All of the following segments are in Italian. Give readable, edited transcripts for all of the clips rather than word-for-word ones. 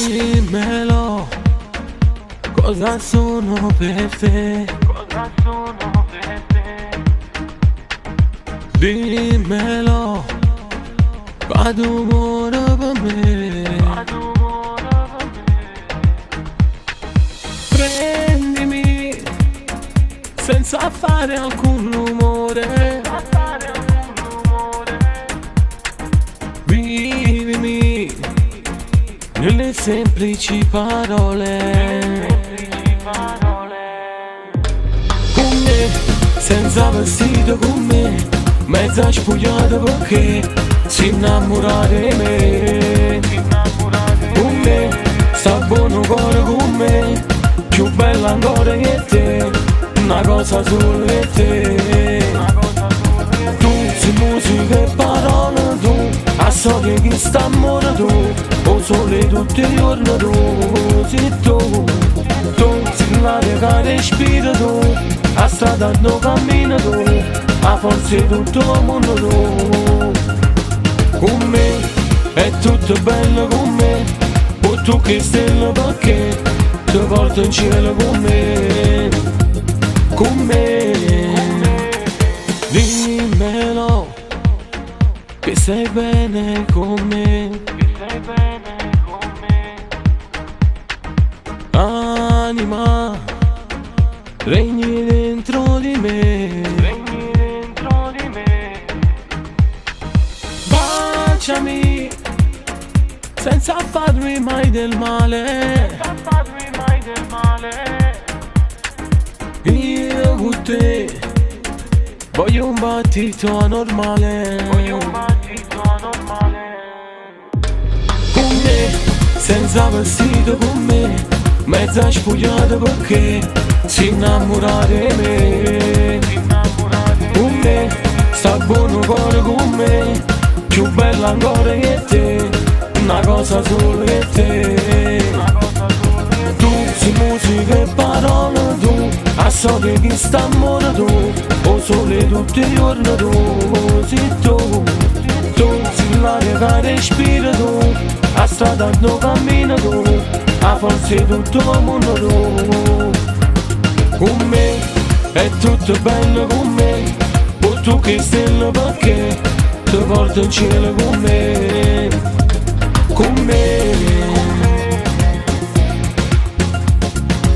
Dimmelo, cosa sono per te? Cosa sono per te? Dimmelo, quando muore per me. Quando muore per me. Prendimi senza fare alcun rumore. Senza fare alcun rumore. Vivimi nelle semplici parole. Semplici parole. Con me, senza vestito con me, mezza spogliata perché si innamora di me. Innamorate. Con me, sta buono cuore con me, più bella ancora che te, una cosa solo per te. Una cosa solo per Tu sei musica e parole, tu a storia che sta amore tu, o sole tutti i giorni tu, sei tu. Tu sei l'aria che respira tu, a strada non cammina tu, a forza tutto il mondo tu. Con me è tutto bello con me, o tu che stella perché ti porto in cielo con me. Con me, dimmelo che sei bene con me. che sei bene con me. Anima, regni dentro di me. Regni dentro di me. Baciami senza farmi mai del male. Non farmi mai del male. Io con te voglio un battito anormale. Voglio un battito anormale. Con me, senza vestito con me, mezza spogliata perché si innamora di me. Innamorate. Con me, sta buono cuore con me, più bella ancora che te, una cosa solo per te. Una cosa solo per Tu sei musica e parole tu, a storia che sta amore tu, o sole tutti i giorni tu, sei tu. Tu sei l'aria che respira tu, a strada non cammina tu, a forza tutto il mondo tu. Con me è tutto bello con me, o tu che stella perché ti porto in cielo con me. Con me,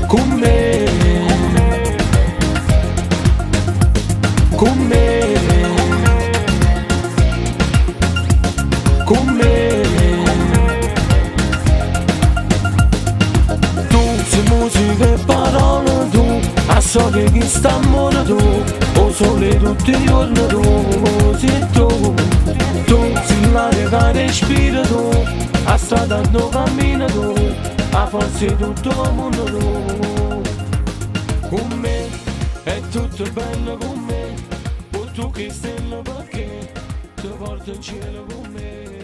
con me, con me, con me. Tu sei musica e parole tu, a storia che sta amore tu, o sole tutti i giorni tu, sei tu. Tu sei l'aria che respira tu, a strada non cammina tu, a forza tutto il mondo tu. Con me è tutto bello con me, o tu che stella perché ti porto in cielo con me.